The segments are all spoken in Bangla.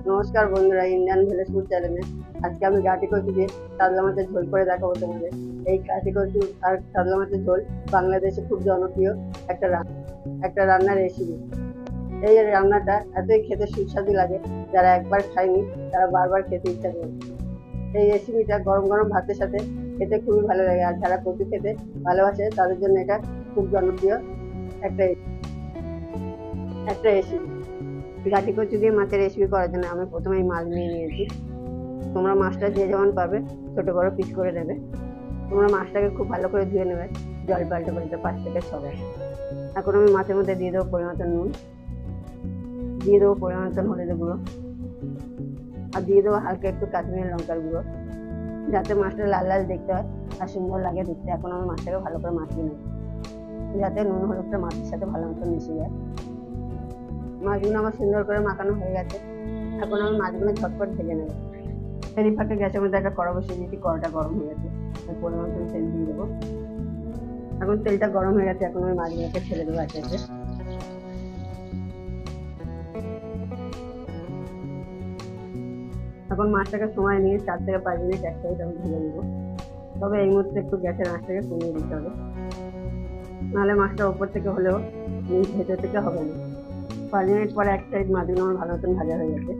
নমস্কার বন্ধুরা, ইন্ডিয়ান ভিলেজ ফুড চ্যানেলে আজকে আমি গাটি কচু দিয়ে কাতলা মাছের ঝোল করে দেখাবো তোমাদের। এই গাটি কচু আর কাতলা মাছের ঝোল বাংলাদেশে খুব জনপ্রিয় একটা রান্নার রেসিপি। এই রান্নাটা এতই খেতে সুস্বাদু লাগে, যারা একবার খায়নি তারা বারবার খেতে ইচ্ছা করে। এই রেসিপিটা গরম গরম ভাতের সাথে খেতে খুবই ভালো লাগে, আর যারা কচু খেতে ভালোবাসে তাদের জন্য এটা খুব জনপ্রিয় একটা একটা রেসিপি। গাটি কচু দিয়ে মাছের রেসিপি করার জন্য আমি প্রথমেই মাছ নিয়ে নিয়েছি। তোমরা মাছটা যে যেমন পাবে ছোট বড় পিস করে নেবে। তোমরা মাছটাকে খুব ভালো করে ধুয়ে নেবে, জল পাল্টে পাল্টে 5 থেকে 6 বার। এখন আমি মাছের মধ্যে দিয়ে দেবো পরিমাণ মতো নুন, দিয়ে দেবো পরিমাণ মতো হলুদের গুঁড়ো, আর দিয়ে দেবো হালকা একটু কাশ্মীরি লঙ্কার গুঁড়ো, যাতে মাছটা লাল লাল দেখতে হয় আর সুন্দর লাগে দেখতে। এখন আমি মাছটাকে ভালো করে মাখিয়ে নেবো, যাতে নুন হলুদটা মাছের সাথে ভালো মতো মিশে যায়। মাছগুলো আমার সুন্দর করে মাখানো হয়ে গেছে। এখন আমি মাছগুলো ঝটপট ভেজে নেবো। এরই ফাঁকে গ্যাসের মধ্যে একটা কড়া বসিয়ে দিয়েছি, কড়াটা গরম হয়ে গেছে, পরিমাণ মতো তেল দিয়ে দেবো। এখন তেলটা গরম হয়ে গেছে, এখন আমি মাছগুলোকে ছেড়ে দেবো একে একে। এখন মাছটাকে সময় নিয়ে 4 থেকে 5 মিনিট এক সাইড আমি ভেজে নেবো। তবে এই মুহূর্তে একটু গ্যাসের আঁচটাকে কমিয়ে দিতে হবে, নাহলে মাছটা উপর থেকে হলেও ভেতর থেকে হবে না। 5 মিনিট পরে এক সাইড মাছগুলো আমার ভালো মতন ভাজা হয়ে গেছে।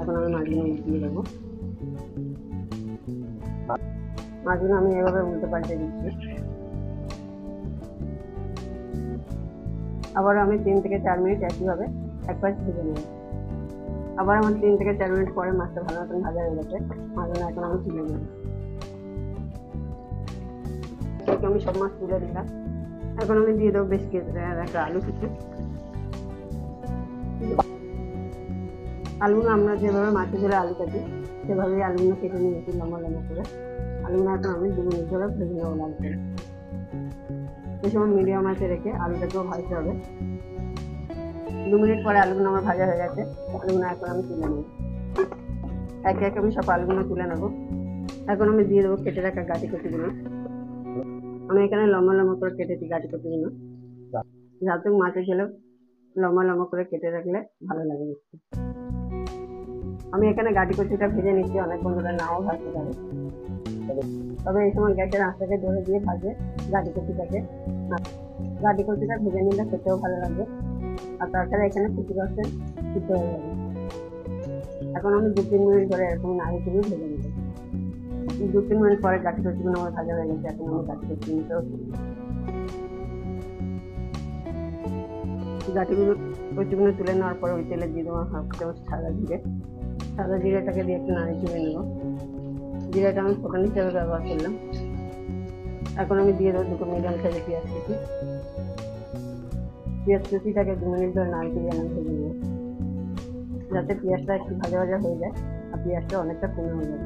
এখন আমি মাছগুলো উল্টিয়ে দেবো। মাছগুলো আমি এভাবে উল্টে পাল্টে দিচ্ছি। আবার আমি 3 থেকে 4 মিনিট একইভাবে এক পাশ ভেজে নেব। আবার আমার 3 থেকে 4 মিনিট পরে মাছটা ভালো মতন ভাজা হয়ে গেছে। মাছগুলো এখন আমি তুলে নেব। আমি সব মাছ তুলে দিলাম। এখন আমি দিয়ে দেবো বেশ একটা আলু কুচি। আলুগুলো আমরা যেভাবে মাছের ঝোলে আলু কাটি সেভাবেই আলুগুলো কেটে নিয়েছি লম্বা লম্বা করে। আলুগুলো এখন আমি 2 মিনিট ধরে ভেজে নেবো লাল করে। এই সময় মিডিয়াম আঁচে রেখে আলুটাকেও ভাজতে হবে। 2 মিনিট পরে আলুগুলো আমার ভাজা হয়ে গেছে। আলুগুলো এখন আমি তুলে নেব। একে একে আমি সব আলুগুলো তুলে নেবো। এখন আমি দিয়ে দেবো কেটে রাখা গাটি কচুগুলো। আমি এখানে লম্বা লম্বা করে কেটেছি গাটি কচুগুলো, যাতে মাছের ঝোলে লম্বা লম্বা করে কেটে রাখলে ভালো লাগে দেখতে। আমি এখানে গাটি কচুটা ভেজে নিচ্ছি, অনেক বন্ধুরা নাও ভাজতে পারে, তবে এই সময় গ্যাসের আঁচটাকে ধরে দিয়ে ভাজে গাটি কচুটাকে। গাটি কচুটা ভেজে নিলে খেতেও ভালো লাগবে, আর তাছাড়া এখানে কুচি রসে সিদ্ধ হয়ে যাবে। এখন আমি 2-3 মিনিট ধরে এরকম নাড়িয়ে ভেজে নেব। 2-3 মিনিট পরে গাটি কচুগুলো আমার ভাজা হয়ে গেছে। এখন আমি গাটি কচুগুলোও কচুগুলো তুলে নেওয়ার পরে ওই তেলে দিয়ে দেবো হাফ চামচ সাদা জিরে। সাদা জিরেটাকে দিয়ে একটু নাড়িয়ে তুলে নেব। জিরাটা আমি ফোড়ন হিসেবে ব্যবহার করলাম। এখন আমি দিয়ে দেবো 2 মিডিয়াম সাইজের পেঁয়াজ কুচি। পেঁয়াজ কুচিটাকে 2 মিনিট ধরে নাড়িয়ে দিয়ে আমি ভেজে নেব, যাতে পেঁয়াজটা একটু ভাজা ভাজা হয়ে যায় আর পেঁয়াজটা অনেকটা কমে হয়ে যাবে।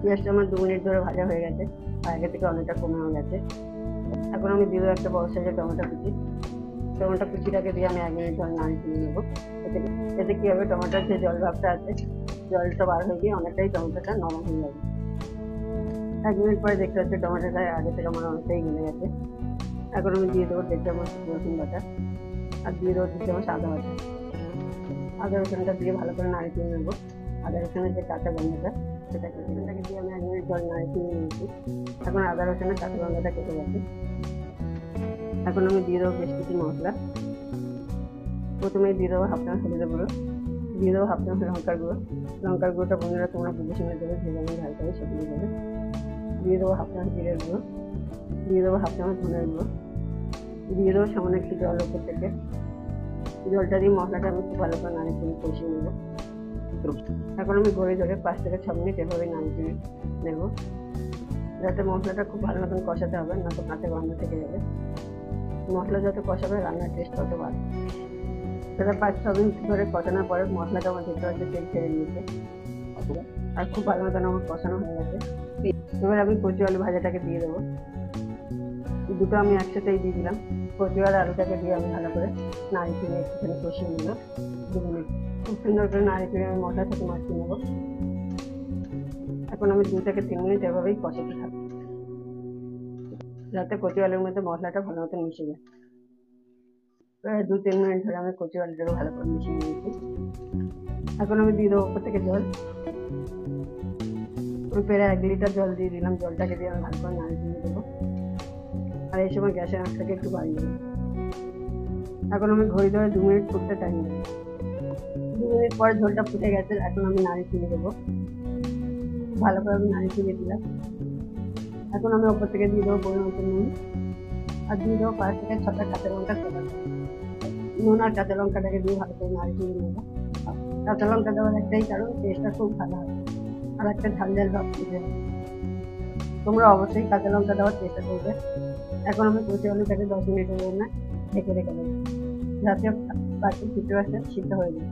পেঁয়াজটা আমার 2 মিনিট ধরে ভাজা হয়ে গেছে, আগে থেকে অনেকটা কমে হয়ে গেছে। এখন আমি দিয়ে দেবো একটা বড় সাইজের টমেটো কুচি। টমেটো কুচিটাকে দিয়ে আমি 1 মিনিট ধরে নাড়িয়ে তুলে নেবো। এতে কি হবে, টমেটোর যে জল ভাবটা আছে জলটা বার হয়ে গিয়ে অনেকটাই টমেটোটা নরম হয়ে যাবে। 1 মিনিট পরে দেখতে পাচ্ছি টমেটোটা আগে থেকে আমার অনেকটাই গলে গেছে। এখন আমি দিয়ে দেবো 1.5 চামচ রসুন বাটা, আর দিয়ে দেবো 2 চামচ আদা বাটা। আদা রসুনটা দিয়ে ভালো করে নাড়িয়ে তুলে নেবো। আদা রসুনের যে কাঁচা গন্ধটা সেটাকে দিয়ে আমি 1 মিনিট জল নাড়িয়ে তুলে নিয়েছি। এখন আদা রসুনের কাঁচা গন্ধটা কেটে গেছে। এখন আমি দিয়ে দেবো বেশ কিছু মশলা। প্রথমে দিয়ে দেবো হাফ চামচ হলুদের গুঁড়ো, দিয়ে দেবো হাফ চামচ লঙ্কার গুঁড়ো। লঙ্কার গুঁড়োটা বন্ধুরা তোমরা বুঝে শুনে দেবে, যে যেমন ঝাল খাবে সেগুলো দেবে। দিয়ে দেবো হাফ চামচ জিরের গুঁড়ো, দিয়ে দেবো হাফ চামচ ধনের গুঁড়ো, দিয়ে দেবো সামান্য একটু জল উপর থেকে। জলটা দিয়ে মশলাটা আমি খুব ভালো করে নাড়িয়ে তুলে কষিয়ে নেবো। এখন আমি ঘরে ধরে 5 থেকে 6 মিনিট এভাবে নাড়িয়ে তুলে নেবো, যাতে মশলাটা খুব ভালো মতন কষাতে হবে, না তো কাঁচা গন্ধ থেকে যাবে। মশলা যত কষাবে রান্নার টেস্ট তত বাড়ে। সেটা 5-6 মিনিট ধরে কষানোর পরে মশলাটা আমার দেখতে পাচ্ছি তেল ছেড়ে দিয়েছে, আর খুব ভালো মতন আমার কষানো হয়ে গেছে। এবার আমি কচু আলু ভাজাটাকে দিয়ে দেবো। দুটো আমি একসাথেই দিয়ে দিলাম। কচু আর আলুটাকে দিয়ে আমি ভালো করে নাড়িয়ে তুলে একটুখানি কষিয়ে নেব 2 মিনিট। খুব সুন্দর করে নাড়িয়ে তুলে আমি মশলা থেকে মাখিয়ে নেব। এখন আমি 2 থেকে 3 মিনিট এভাবেই কষাতে থাকবো, যাতে কচু আলুর মধ্যে মশলাটা ভালো মতো মিশে যায়। প্রায় 2-3 মিনিট ধরে আমি কচু আলুটাকে ভালো করে মিশিয়ে নিয়েছি। এখন আমি দিয়ে দেবো উপর থেকে জল। আমি প্রায় 1 লিটার জল দিয়ে দিলাম। জলটাকে দিয়ে আমি ভালো করে নাড়িয়ে দিয়ে দেবো। আর এই সময় গ্যাসের আঁচটাকে একটু বাড়িয়ে দেবো। এখন আমি ঘড়ি ধরে 2 মিনিট ফুটতে টাইম দেবো। 2 মিনিট পরে ঝোলটা ফুটে গেছে। এখন আমি নাড়িয়ে দিয়ে দেবো। ভালো করে আমি নাড়িয়ে দিয়ে দিলাম। এখন আমি ওপর থেকে দিয়ে দেবো পরিমাণ মতো নুন, আর দিয়ে দেবো 5 থেকে 6টা কাঁচা লঙ্কা কোটা। নুন আর কাঁচা লঙ্কাটাকে দিয়ে ভালো করে নাড়িয়ে দিয়ে নেবো। কাঁচা লঙ্কা দেওয়ার একটাই কারণ, টেস্টটা খুব ভালো হবে আর একটা ঝাল ঝাল ভাব দিতে হবে। তোমরা অবশ্যই কাঁচা লঙ্কা দেওয়ার চেষ্টা করবে। এখন আমি কচি আলুটাকে 10 মিনিটের জন্য ঢেকে রেখে দেবো, যাতে বাকি 50% সিদ্ধ হয়ে যায়।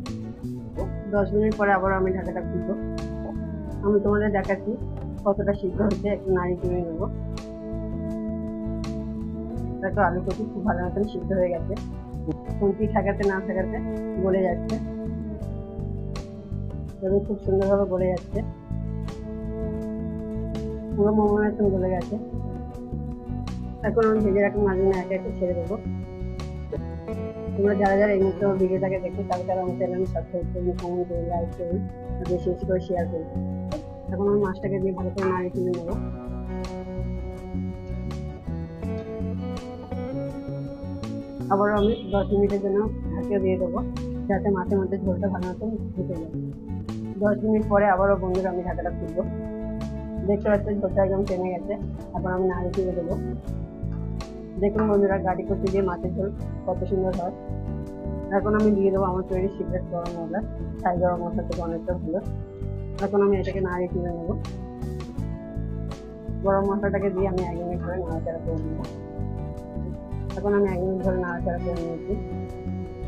10 মিনিট পরে আবার আমি ঢাকাটা খুলবো। আমি তোমাদের দেখাচ্ছি কতটা সিদ্ধ হচ্ছে। একটু নাড়িয়ে দিয়ে নেবো। দেখো আলু কচি খুব ভালো মতন সিদ্ধ হয়ে গেছে। খুন্তি ঠেকাতে না ঠেকাতে গলে যাচ্ছে, এবং খুব সুন্দরভাবে গলে যাচ্ছে। পুরো মোমোর মতন গলে গেছে। এখন আমি ভেজে রাখা মাছগুলো একে একে ছেড়ে দেবো। তোমরা যারা যারা এই মুহূর্তে ভিডিওটাকে দেখছো তারা আমার চ্যানেল সাবস্ক্রাইব করুন, কমেন্ট করুন, লাইক করুন, আর বেশি বেশি করে শেয়ার করুন। এখন আমি মাছটাকে দিয়ে ভালো করে নাড়িয়ে তুলে নেবো। আবারও আমি 10 মিনিটের জন্য ঢাকা দিয়ে দেবো, যাতে মাছের মধ্যে ঝোলটা ভালো মতন ঢুকে যায়। 10 মিনিট পরে আবারও বন্ধুরা আমি ঢাকাটা খুলবো। দেখতে পাচ্ছেন ঝোলটা একদম টেনে গেছে। এখন আমি নাড়িয়ে তুলে দেবো। দেখুন বন্ধুরা, গাড়ি করতে দিয়ে মাছের ঝোল কত সুন্দর হয়। এখন আমি দিয়ে দেবো আমার তৈরি সিক্রেট গরম মশলা। ছাই গরম মশলা থেকে অনেকটা ভালো। এখন আমি এটাকে নাড়িয়ে তুলে নেবো। গরম মশলাটাকে দিয়ে আমি 1 মিনিট ধরে নাড়াচাড়া করে নেবো। এখন আমি 1 মিনিট ধরে নাড়াচাড়া করে নিয়েছি।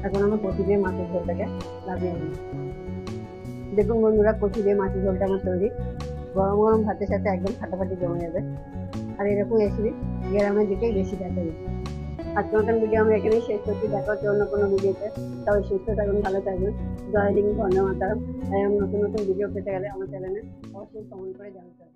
এখন আমি কচি দিয়ে মাছের ঝোলটাকে লাগিয়ে নেব। দেখুন বন্ধুরা, কচি দিয়ে মাছের ঝোলটা আমার তৈরি। গরম গরম ভাতের সাথে একদম ফাটাফাটি জমে যাবে। আর এরকম রেসিপি গ্রামের দিকেই বেশি দেখা যায়। আজকের মতন ভিডিও আমি এখানেই শেষ করছি। দেখা হচ্ছে অন্য কোনো ভিডিওতে। তবে সুস্থ থাকুন, ভালো থাকবেন। জয় হিন্দ, বন্দে মাতরম। নতুন নতুন ভিডিও পেতে গেলে আমার চ্যানেলে অবশ্যই কমেন্ট করে জানাতে হবে।